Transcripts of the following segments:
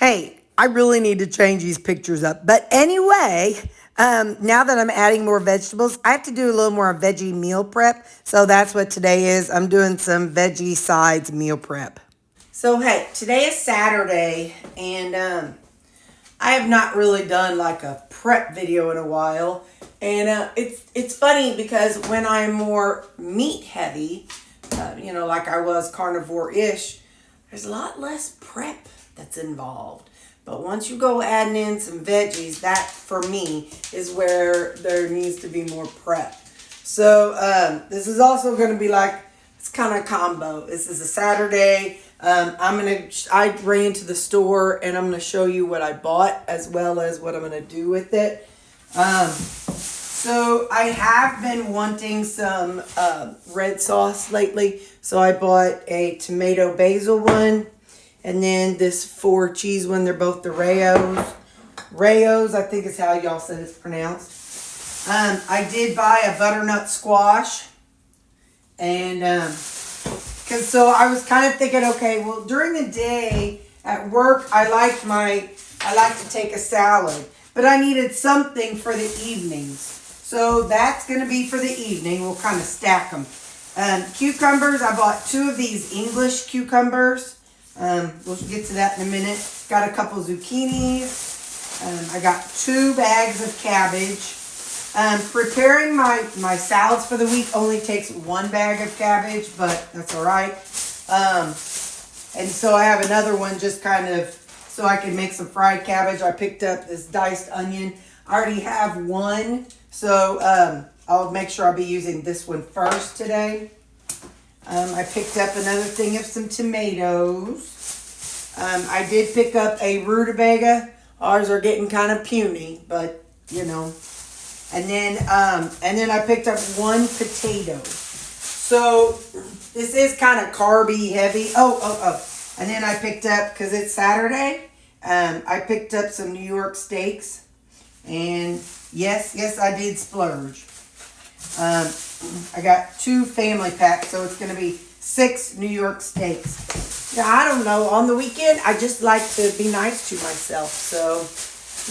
Hey, I really need to change these pictures up. But anyway, now that I'm adding more vegetables, I have to do a little more veggie meal prep. So that's what today is. I'm doing some veggie sides meal prep. So hey, today is Saturday, and I have not really done like a prep video in a while. And it's funny because when I'm more meat heavy, like I was carnivore-ish, there's a lot less prep that's involved. But once you go adding in some veggies, that for me is where there needs to be more prep. So this is also going to be like, it's kind of a combo. This is a Saturday. I ran to the store and I'm going to show you what I bought as well as what I'm going to do with it. So I have been wanting some red sauce lately. So I bought a tomato basil one and then this 4 cheese one. They're both the Rayos. Rayos, I think is how y'all said it's pronounced. I did buy a butternut squash. And so I was kind of thinking, okay, well during the day at work I like to take a salad, but I needed something for the evenings. So that's going to be for the evening. We'll kind of stack them. Cucumbers, I bought 2 of these English cucumbers. We'll get to that in a minute. Got a couple zucchinis. I got 2 bags of cabbage. Preparing my salads for the week only takes 1 bag of cabbage, but that's all right. And so I have another one just kind of so I can make some fried cabbage. I picked up this diced onion. I already have one, so I'll make sure I'll be using this one first today. I picked up another thing of some tomatoes. I did pick up a rutabaga. Ours are getting kind of puny, but you know. And then I picked up 1 potato. So this is kind of carby heavy. Oh. And then I picked up, because it's Saturday, I picked up some New York steaks. And yes, I did splurge. I got 2 family packs, so it's going to be 6 New York steaks. Now, I don't know. On the weekend, I just like to be nice to myself. So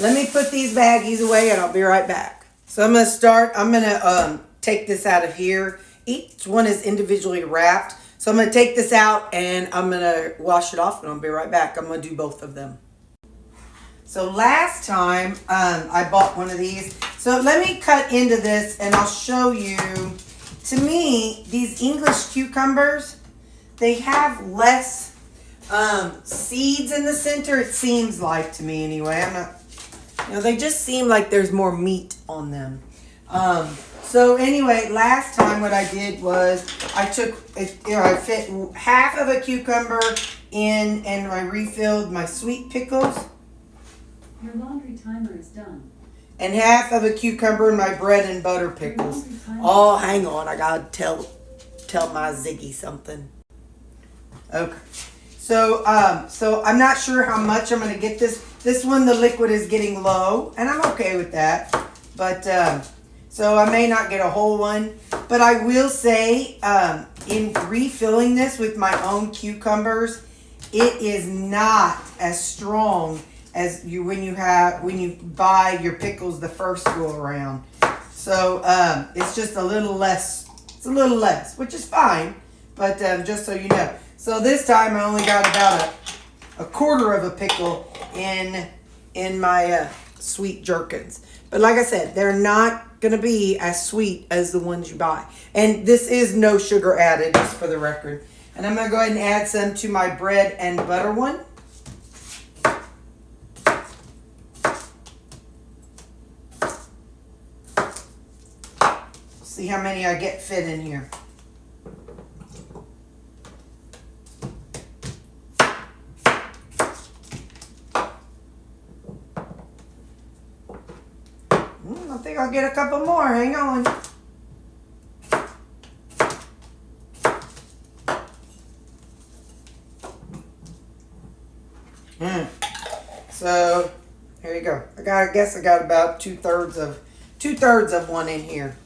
let me put these baggies away, and I'll be right back. So I'm going to take this out of here. Each one is individually wrapped. So I'm going to take this out and I'm going to wash it off and I'll be right back. I'm going to do both of them. So last time I bought one of these. So let me cut into this and I'll show you. To me, these English cucumbers, they have less seeds in the center. It seems like to me anyway. I'm not. They just seem like there's more meat on them. So anyway, last time what I did was I took, I fit half of a cucumber in and I refilled my sweet pickles. Your laundry timer is done. And half of a cucumber in my bread and butter pickles. Oh, hang on. I got to tell my Ziggy something. Okay. So I'm not sure how much I'm going to get this. This one, the liquid is getting low, and I'm okay with that. But, so I may not get a whole one. But I will say, in refilling this with my own cucumbers, it is not as strong as when you buy your pickles the first go around. So, it's just a little less. It's a little less, which is fine. But, just so you know. So this time I only got about a quarter of a pickle in my sweet gherkins. But like I said, they're not going to be as sweet as the ones you buy. And this is no sugar added, just for the record. And I'm going to go ahead and add some to my bread and butter one. See how many I get fit in here. I think I'll get a couple more. Hang on. So here you go. I guess I got about 2/3 of one in here.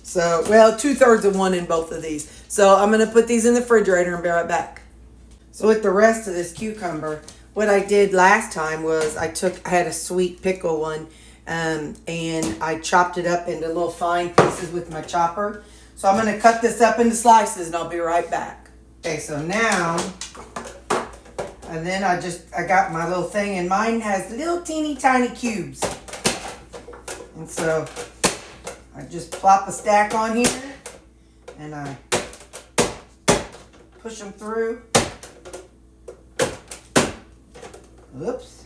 So, well, 2/3 of one in both of these. So I'm going to put these in the refrigerator and be right back. So with the rest of this cucumber, what I did last time was I had a sweet pickle one, and I chopped it up into little fine pieces with my chopper. So I'm going to cut this up into slices and I'll be right back. Okay, so now, and then I got my little thing, and mine has little teeny tiny cubes. And so I just plop a stack on here and I push them through. Oops.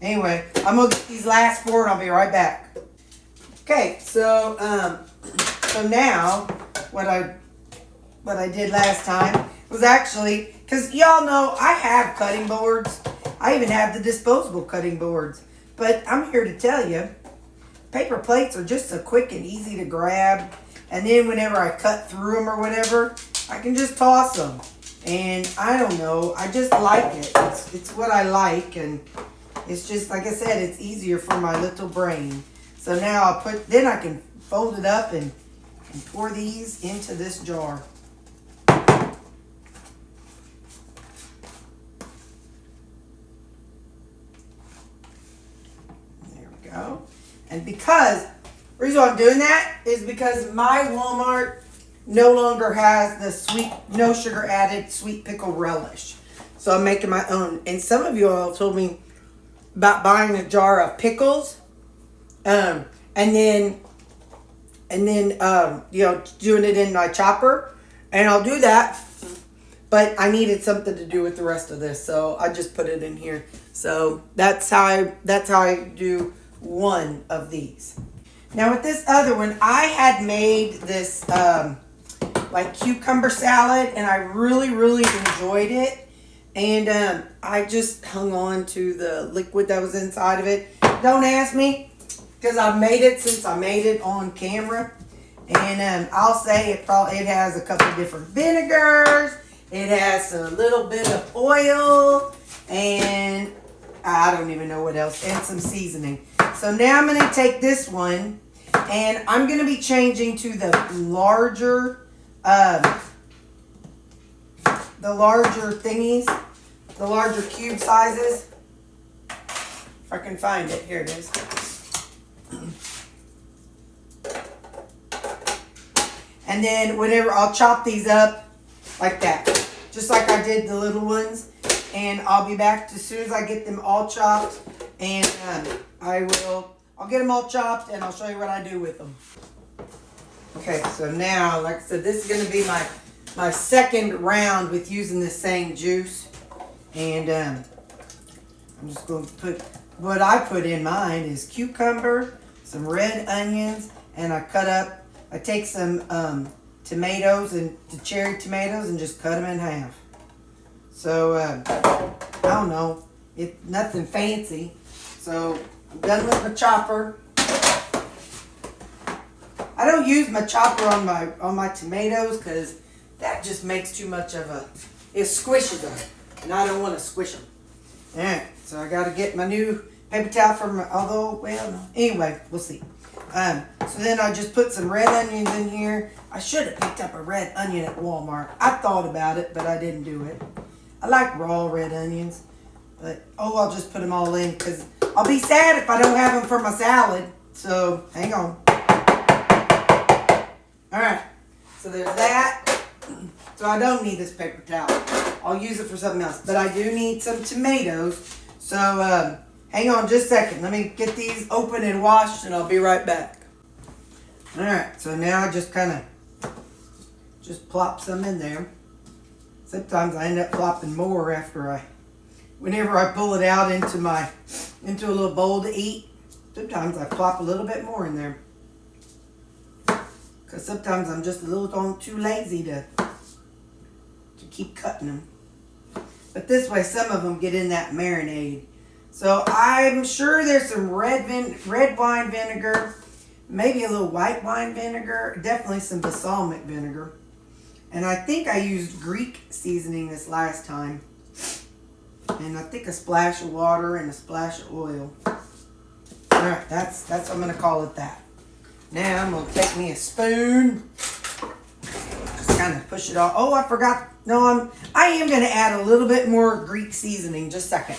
Anyway, I'm gonna get these last 4 and I'll be right back. Okay, so now what I did last time was actually, because y'all know I have cutting boards. I even have the disposable cutting boards. But I'm here to tell you, paper plates are just so quick and easy to grab. And then whenever I cut through them or whatever, I can just toss them. And I don't know, I just like it. It's what I like, and it's just, like I said, it's easier for my little brain. So now then I can fold it up and pour these into this jar. There we go. And the reason why I'm doing that is because my Walmart no longer has the sweet, no sugar added sweet pickle relish. So I'm making my own. And some of you all told me about buying a jar of pickles, and then doing it in my chopper. And I'll do that, but I needed something to do with the rest of this, so I just put it in here. So that's how I do one of these. Now with this other one, I had made this like cucumber salad, and I really, really enjoyed it. And I just hung on to the liquid that was inside of it. Don't ask me, because I've made it since I made it on camera. And I'll say it has a couple different vinegars. It has a little bit of oil, and I don't even know what else, and some seasoning. So now I'm going to take this one, and I'm going to be changing to the larger thingies, the larger cube sizes. If I can find it, here it is. And then whenever I'll chop these up like that, just like I did the little ones. And I'll be back as soon as I get them all chopped, and I'll get them all chopped, and I'll show you what I do with them. Okay, so now, like I said, this is going to be my second round with using the same juice. And I'm just going to put, what I put in mine is cucumber, some red onions, and I take some tomatoes, and the cherry tomatoes, and just cut them in half. So, I don't know, nothing fancy. So, I'm done with my chopper. I don't use my chopper on my tomatoes, because that just makes too much of it squishes them. And I don't want to squish them. Alright, so I got to get my new paper towel anyway, we'll see. So then I just put some red onions in here. I should have picked up a red onion at Walmart. I thought about it, but I didn't do it. I like raw red onions, but I'll just put them all in, because I'll be sad if I don't have them for my salad. So hang on. Alright, so there's that. So I don't need this paper towel. I'll use it for something else, but I do need some tomatoes. So hang on just a second. Let me get these open and washed, and I'll be right back. Alright, so now I just kind of just plop some in there. Sometimes I end up plopping more whenever I pull it out into a little bowl to eat. Sometimes I plop a little bit more in there, because sometimes I'm just a little too lazy to keep cutting them. But this way, some of them get in that marinade. So I'm sure there's some red wine vinegar, maybe a little white wine vinegar, definitely some balsamic vinegar. And I think I used Greek seasoning this last time. And I think a splash of water and a splash of oil. Alright, that's what I'm going to call it that. Now I'm going to take me a spoon. kind of push it all. Oh, I forgot. No, I am going to add a little bit more Greek seasoning. Just a second.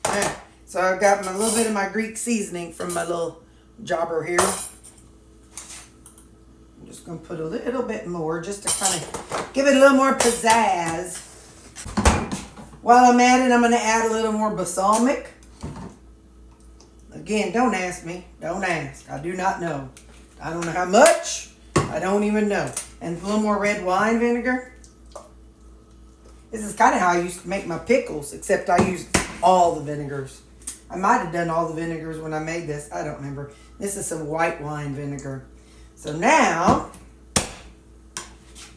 Alright, so I've got a little bit of my Greek seasoning from my little jobber here. I'm just going to put a little bit more just to kind of give it a little more pizzazz. While I'm at it, I'm going to add a little more balsamic. Again, don't ask me. Don't ask. I do not know. I don't know how much. I don't even know. And a little more red wine vinegar. This is kind of how I used to make my pickles, except I used all the vinegars. I might have done all the vinegars when I made this. I don't remember. This is some white wine vinegar. So now,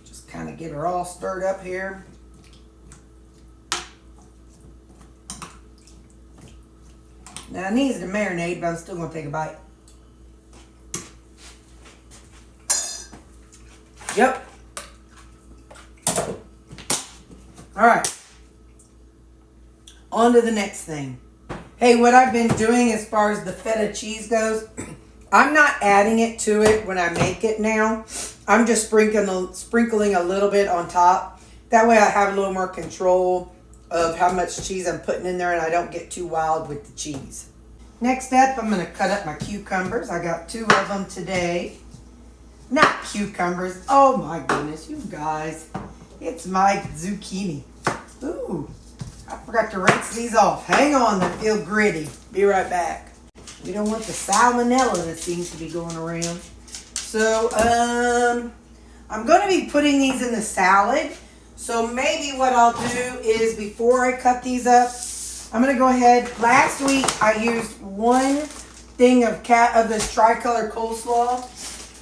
just kind of get her all stirred up here. Now, it needs to marinate, but I'm still going to take a bite. Yep. All right. On to the next thing. Hey, what I've been doing as far as the feta cheese goes, I'm not adding it to it when I make it now. I'm just sprinkling a little bit on top. That way I have a little more control of how much cheese I'm putting in there, and I don't get too wild with the cheese. Next up, I'm going to cut up my cucumbers. I got 2 of them today. Not cucumbers. Oh my goodness, you guys. It's my zucchini. Ooh, I forgot to rinse these off. Hang on, they feel gritty. Be right back. We don't want the salmonella that seems to be going around. So, I'm going to be putting these in the salad. So maybe what I'll do is before I cut these up, I'm going to go ahead. Last week I used 1 thing of this tricolor coleslaw.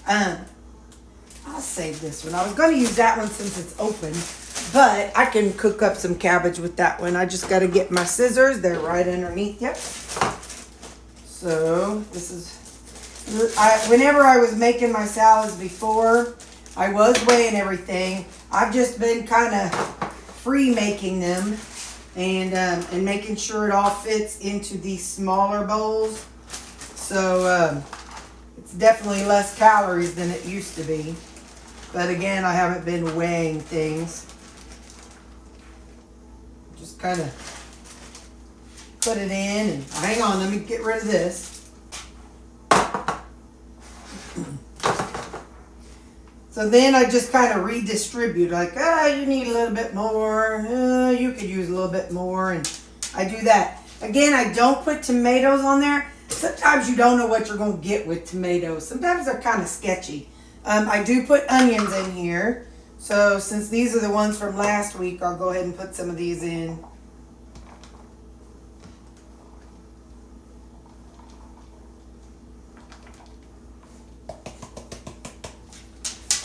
I'll save this one. I was going to use that one since it's open, but I can cook up some cabbage with that one. I just got to get my scissors. They're right underneath. Yep. So this is, whenever I was making my salads before, I was weighing everything. I've just been kind of free making them and making sure it all fits into these smaller bowls. So it's definitely less calories than it used to be. But again, I haven't been weighing things. Just kind of put it in and hang on, let me get rid of this. So then I just kind of redistribute, like, you need a little bit more, you could use a little bit more, and I do that. Again, I don't put tomatoes on there. Sometimes you don't know what you're going to get with tomatoes. Sometimes they're kind of sketchy. I do put onions in here. So since these are the ones from last week, I'll go ahead and put some of these in.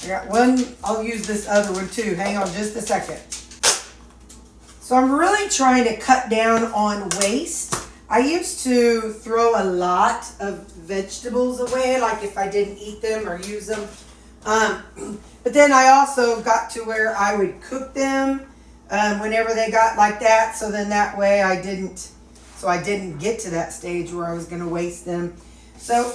I got one. I'll use this other one too. Hang on just a second. So I'm really trying to cut down on waste. I used to throw a lot of vegetables away, like if I didn't eat them or use them. But then I also got to where I would cook them whenever they got like that. So then that way I didn't get to that stage where I was going to waste them. So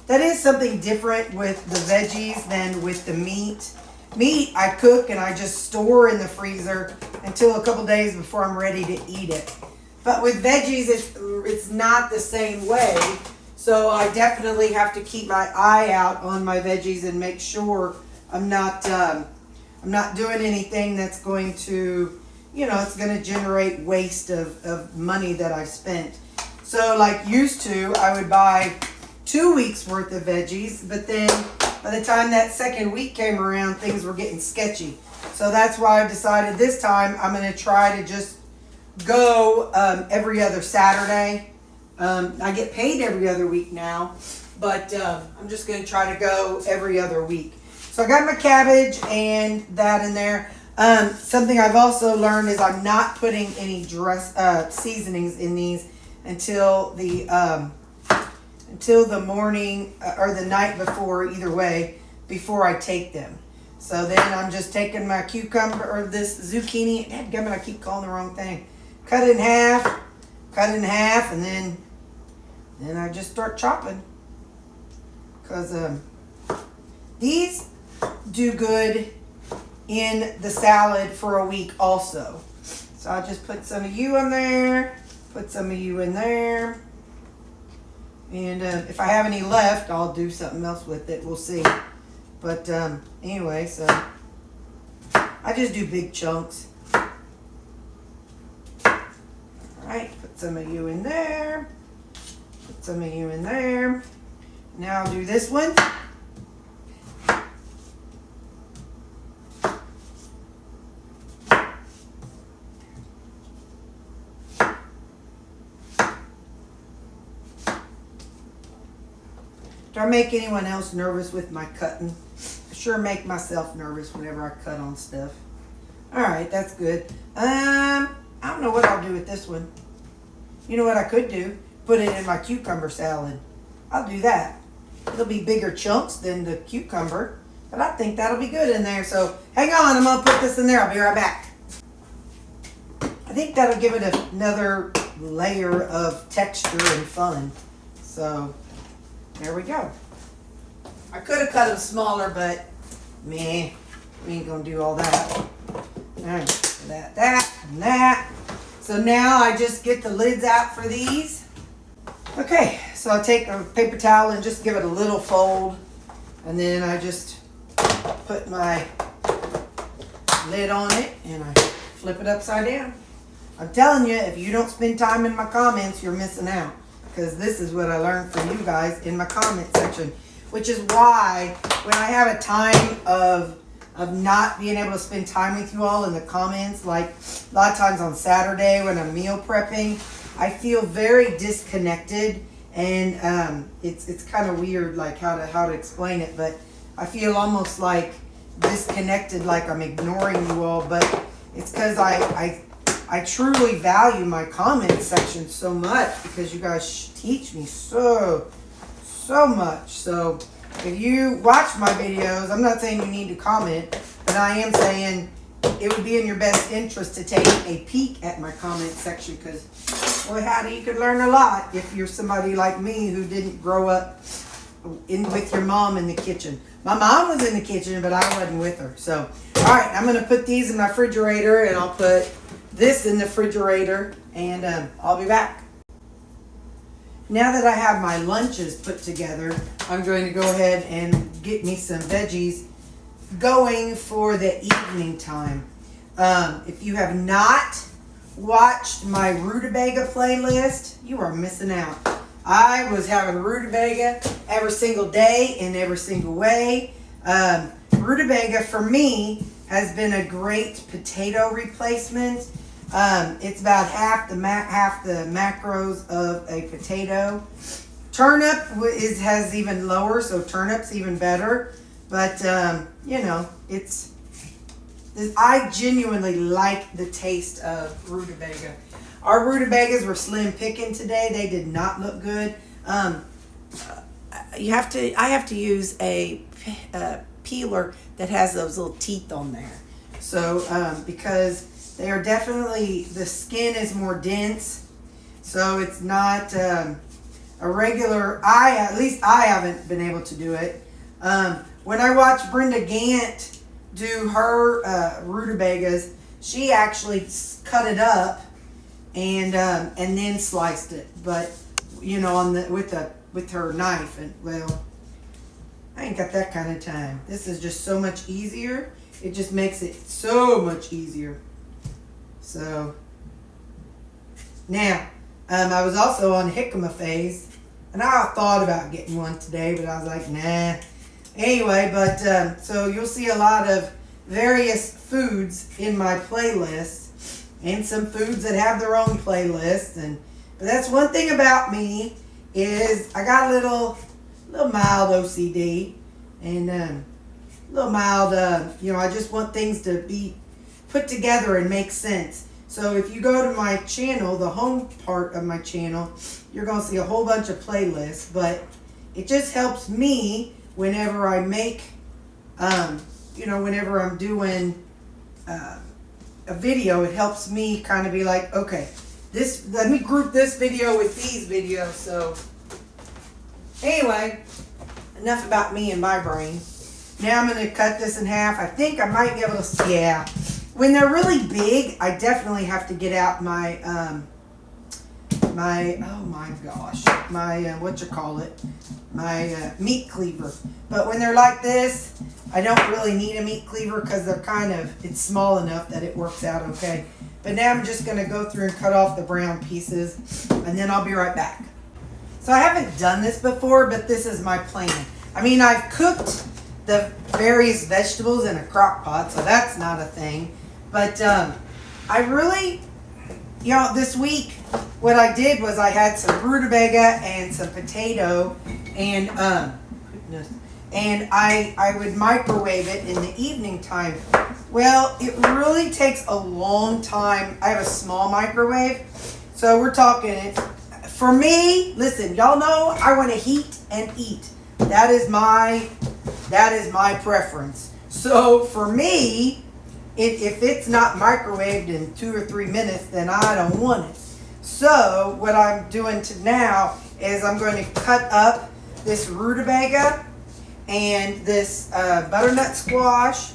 that is something different with the veggies than with the meat. Meat I cook and I just store in the freezer until a couple days before I'm ready to eat it. But with veggies, it's not the same way. So I definitely have to keep my eye out on my veggies and make sure I'm not doing anything that's going to, it's going to generate waste of money that I've spent. So like used to, I would buy 2 weeks worth of veggies, but then by the time that second week came around, things were getting sketchy. So that's why I've decided this time I'm going to try to just go every other Saturday. I get paid every other week now, but I'm just going to try to go every other week. So I got my cabbage and that in there. Something I've also learned is I'm not putting any seasonings in these until the morning or the night before, either way, before I take them. So then I'm just taking my cucumber or this zucchini. Dadgummit, I keep calling the wrong thing. Cut it in half, and then And I just start chopping. Because these do good in the salad for a week also. So I'll just put some of you in there. Put some of you in there. And if I have any left, I'll do something else with it. We'll see. But anyway, so I just do big chunks. Alright, put some of you in there. Put some of you in there. Now I'll do this one. Do I make anyone else nervous with my cutting? I sure make myself nervous whenever I cut on stuff. Alright, that's good. I don't know what I'll do with this one. You know what I could do? Put it in my cucumber salad. I'll do that. It'll be bigger chunks than the cucumber, but I think that'll be good in there. So hang on, I'm gonna put this in there. I'll be right back. I think that'll give it another layer of texture and fun. So there we go. I could have cut them smaller, but meh, we ain't gonna do all that. All right, that, and that. So now I just get the lids out for these. Okay, so I take a paper towel and just give it a little fold. And then I just put my lid on it and I flip it upside down. I'm telling you, if you don't spend time in my comments, you're missing out. Because this is what I learned from you guys in my comment section. Which is why when I have a time of not being able to spend time with you all in the comments, like a lot of times on Saturday when I'm meal prepping, I feel very disconnected, and it's kind of weird, like how to explain it, but I feel almost like disconnected, like I'm ignoring you all, but it's because I truly value my comment section so much, because you guys teach me so much. So if you watch my videos, I'm not saying you need to comment, but I am saying it would be in your best interest to take a peek at my comment section, because boy howdy, you could learn a lot if you're somebody like me who didn't grow up with your mom in the kitchen. My mom was in the kitchen, but I wasn't with her. So alright, I'm going to put these in my refrigerator, and I'll put this in the refrigerator, and I'll be back. Now that I have my lunches put together, I'm going to go ahead and get me some veggies going for the evening time. If you have not watched my rutabaga playlist, you are missing out. I was having rutabaga every single day in every single way. Rutabaga for me has been a great potato replacement. It's about half the macros of a potato. Turnip has even lower, so turnip's even better. But you know, I genuinely like the taste of rutabaga. Our rutabagas were slim picking today. They did not look good. I have to use a peeler that has those little teeth on there. So because they are definitely, the skin is more dense, so it's not a regular, at least I haven't been able to do it. When I watched Brenda Gant do her rutabagas, she actually cut it up and then sliced it, but you know, with her knife, and well, I ain't got that kind of time. This is just so much easier. It just makes it so much easier. So now, I was also on jicama phase, and I thought about getting one today, but I was like, nah. Anyway, but so you'll see a lot of various foods in my playlist, and some foods that have their own playlists. But that's one thing about me, is I got a little mild OCD, and a little mild, you know, I just want things to be put together and make sense. So if you go to my channel, the home part of my channel, you're going to see a whole bunch of playlists, but it just helps me whenever I make, you know, whenever I'm doing a video, it helps me kind of be like, okay, let me group this video with these videos. So Anyway, enough about me and my brain. Now I'm going to cut this in half. I think I might be able to, yeah. When they're really big, I definitely have to get out my, oh my gosh, my, my meat cleaver. But when they're like this, I don't really need a meat cleaver because they're kind of, it's small enough that it works out okay. But now I'm just going to go through and cut off the brown pieces, and then I'll be right back. So I haven't done this before, but this is my plan. I mean, I've cooked the various vegetables in a crock pot, so that's not a thing. But I really, you know, this week, what I did was I had some rutabaga and some potato, and I would microwave it in the evening time. Well, it really takes a long time. I have a small microwave, so we're talking, for me, listen, y'all know I want to heat and eat. That is my preference. So for me, if it's not microwaved in 2 or 3 minutes, then I don't want it. So what I'm doing now is I'm going to cut up this rutabaga and this butternut squash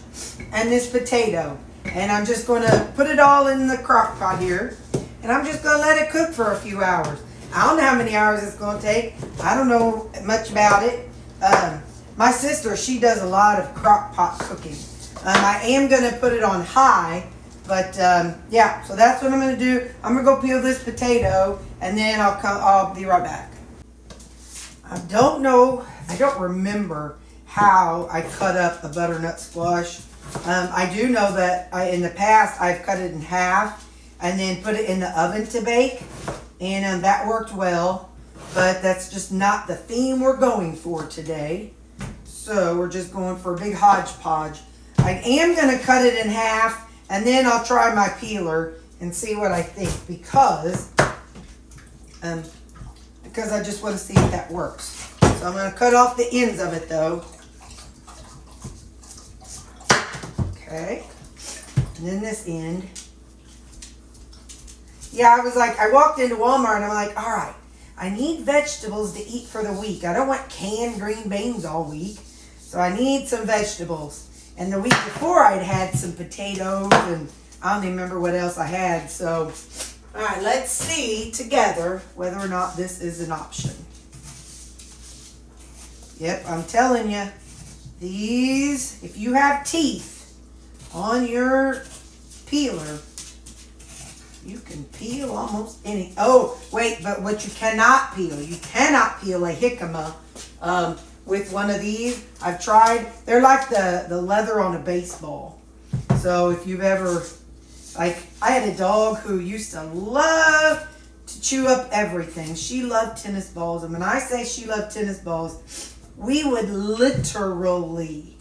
and this potato. And I'm just going to put it all in the crock pot here. And I'm just going to let it cook for a few hours. I don't know how many hours it's going to take. I don't know much about it. My sister, she does a lot of crock pot cooking. I am going to put it on high. But yeah, so that's what I'm going to do. I'm going to go peel this potato and then I'll be right back. I don't remember how I cut up a butternut squash. I do know that in the past I've cut it in half and then put it in the oven to bake, and that worked well, but that's just not the theme we're going for today. So we're just going for a big hodgepodge. I am going to cut it in half, and then I'll try my peeler and see what I think, because I just want to see if that works. So I'm going to cut off the ends of it though. Okay. And then this end. Yeah, I walked into Walmart and I'm like, all right, I need vegetables to eat for the week. I don't want canned green beans all week. So I need some vegetables. And the week before I'd had some potatoes and I don't even remember what else I had. So, all right, let's see together whether or not this is an option. Yep, I'm telling you, these, if you have teeth on your peeler, you can peel almost any. Oh, wait, but what you cannot peel a jicama with one of these. I've tried. They're like the leather on a baseball. So if you've ever, I had a dog who used to love to chew up everything. She loved tennis balls. And when I say she loved tennis balls, we would literally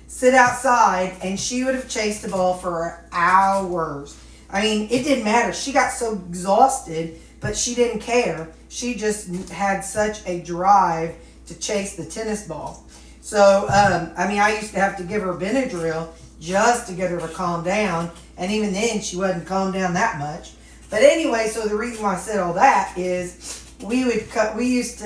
sit outside and she would have chased the ball for hours. I mean, it didn't matter. She got so exhausted, but she didn't care. She just had such a drive to chase the tennis ball. So, I used to have to give her Benadryl just to get her to calm down. And even then, she wasn't calmed down that much. But anyway, so the reason why I said all that is I used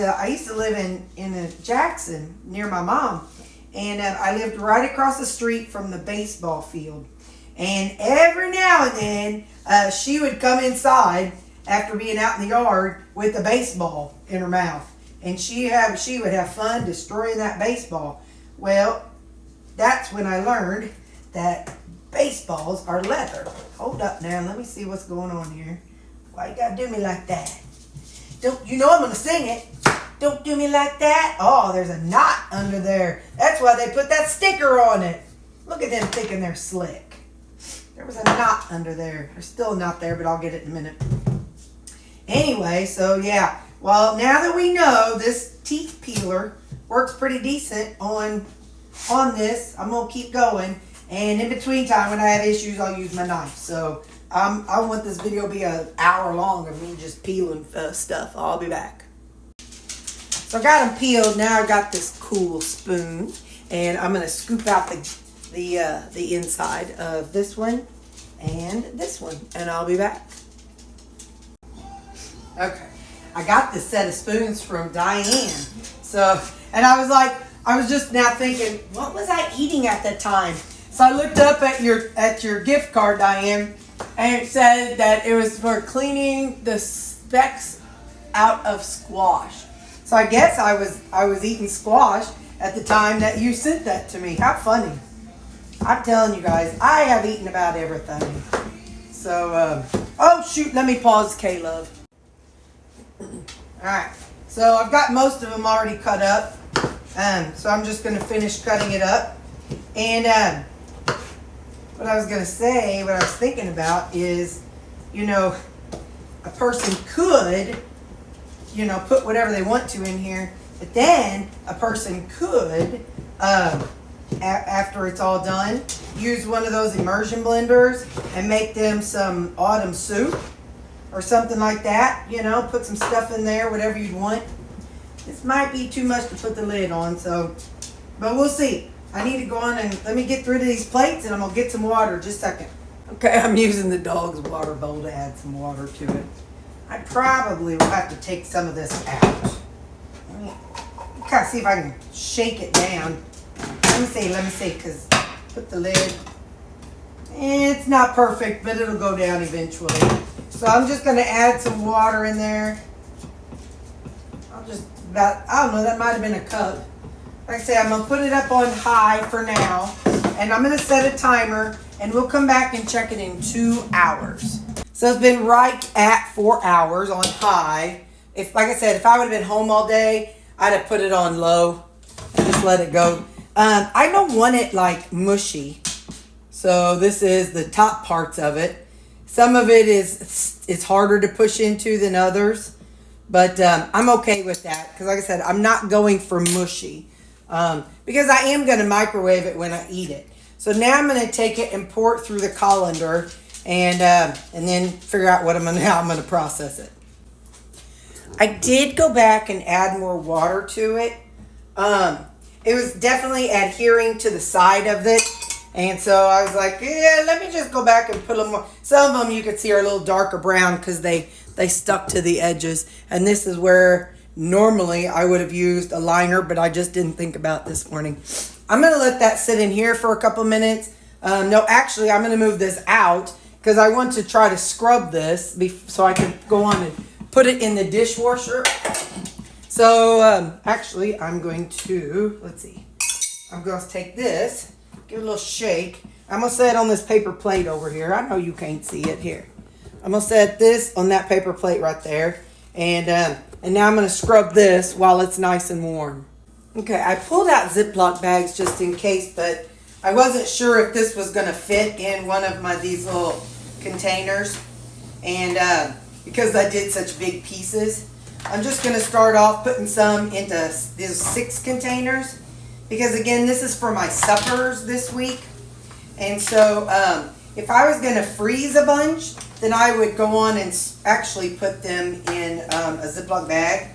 to live in Jackson near my mom. And I lived right across the street from the baseball field. And every now and then, she would come inside after being out in the yard with a baseball in her mouth. And she would have fun destroying that baseball. Well, that's when I learned that baseballs are leather. Hold up now, let me see what's going on here. Why you gotta do me like that? You know I'm gonna sing it. Don't do me like that. Oh, there's a knot under there. That's why they put that sticker on it. Look at them thinking they're slick. There was a knot under there. There's still a knot there, but I'll get it in a minute. Anyway, so yeah. Well, now that we know this teeth peeler works pretty decent on this, I'm going to keep going. And in between time, when I have issues, I'll use my knife. So I want this video to be an hour long of me just peeling stuff. I'll be back. So I got them peeled. Now I got this cool spoon. And I'm going to scoop out the inside of this one and this one. And I'll be back. Okay. I got this set of spoons from Diane. So, and I was just now thinking, what was I eating at the time? So I looked up at your gift card, Diane, and it said that it was for cleaning the specks out of squash. So I guess I was eating squash at the time that you sent that to me. How funny. I'm telling you guys, I have eaten about everything. So, oh shoot, let me pause, K-Love. Alright, so I've got most of them already cut up. So I'm just going to finish cutting it up. And what I was going to say, what I was thinking about is, you know, a person could, you know, put whatever they want to in here. But then a person could, after it's all done, use one of those immersion blenders and make them some autumn soup or something like that. You know, put some stuff in there, whatever you want. This might be too much to put the lid on, so, but we'll see. I need to go on and let me get rid of these plates and I'm going to get some water just a second. Okay, I'm using the dog's water bowl to add some water to it. I probably will have to take some of this out. Let me kind of see if I can shake it down. Let me see, because put the lid. It's not perfect, but it'll go down eventually. So I'm just going to add some water in there. I'll just about, I don't know, that might have been a cup. Like I say, I'm going to put it up on high for now. And I'm going to set a timer. And we'll come back and check it in 2 hours. So it's been right at 4 hours on high. If, like I said, if I would have been home all day, I'd have put it on low and just let it go. I don't want it like mushy. So this is the top parts of it. Some of it is harder to push into than others. But I'm okay with that. Because like I said, I'm not going for mushy. Because I am going to microwave it when I eat it. So now I'm going to take it and pour it through the colander. And then figure out how I'm going to process it. I did go back and add more water to it. It was definitely adhering to the side of it. And so I was like, yeah, let me just go back and put them more. Some of them you could see are a little darker brown because they stuck to the edges. And this is where normally I would have used a liner, but I just didn't think about this morning. I'm going to let that sit in here for a couple minutes. No, actually, I'm going to move this out because I want to try to scrub this so I can go on and put it in the dishwasher. So, actually, I'm going to, let's see. I'm going to take this, give it a little shake. I'm going to set it on this paper plate over here. I know you can't see it here. I'm going to set this on that paper plate right there. And now I'm going to scrub this while it's nice and warm. Okay, I pulled out Ziploc bags just in case, but I wasn't sure if this was going to fit in one of these little containers. And because I did such big pieces, I'm just going to start off putting some into these 6 containers. Because again, this is for my suppers this week. And so if I was going to freeze a bunch, then I would go on and actually put them in a Ziploc bag.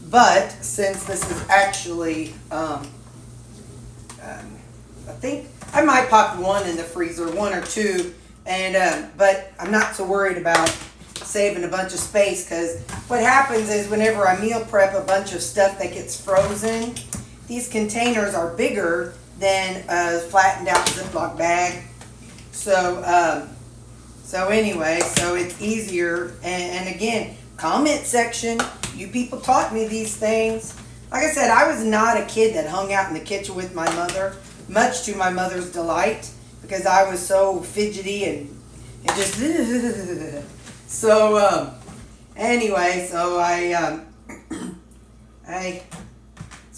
But since this is actually, I think I might pop one in the freezer, 1 or 2. And but I'm not so worried about saving a bunch of space, because what happens is whenever I meal prep a bunch of stuff that gets frozen, these containers are bigger than a flattened out Ziploc bag. So anyway, so it's easier. And again, comment section, you people taught me these things. Like I said, I was not a kid that hung out in the kitchen with my mother, much to my mother's delight, because I was so fidgety and just so anyway, so I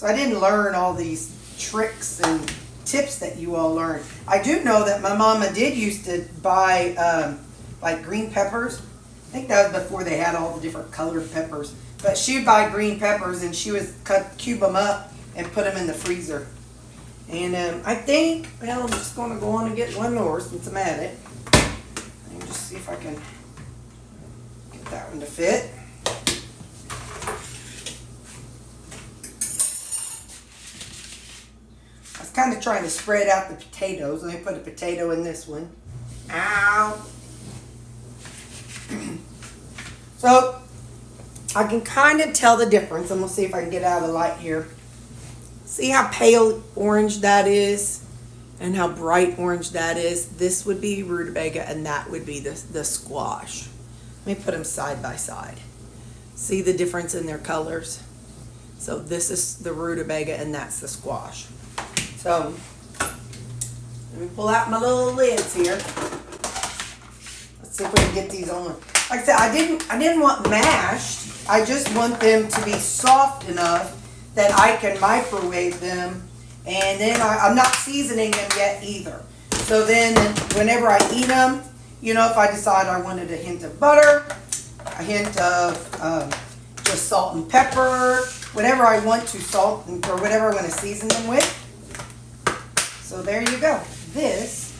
didn't learn all these tricks and tips that you all learned. I do know that my mama did used to buy like green peppers. I think that was before they had all the different colored peppers. But she would buy green peppers and she would cube them up and put them in the freezer. And I think, well, I'm just going to go on and get one more since I'm at it. And just see if I can get that one to fit. I was kind of trying to spread out the potatoes. Let me put a potato in this one. Ow! So, I can kind of tell the difference. I'm going to see if I can get out of the light here. See how pale orange that is and how bright orange that is? This would be rutabaga and that would be the squash. Let me put them side by side. See the difference in their colors? So this is the rutabaga and that's the squash. So let me pull out my little lids here. Let's see if we can get these on. Like I said, I didn't want mashed. I just want them to be soft enough that I can microwave them. And then I'm not seasoning them yet either. So then whenever I eat them, you know, if I decide I wanted a hint of butter, a hint of just salt and pepper, whatever I want to salt or whatever I want to season them with. So there you go. This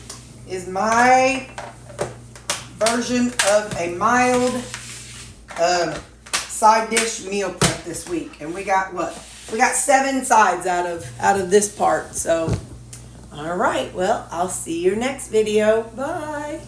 is my version of a mild side dish meal prep this week. And we got what? We got 7 sides out of this part. So, all right. Well, I'll see you next video. Bye.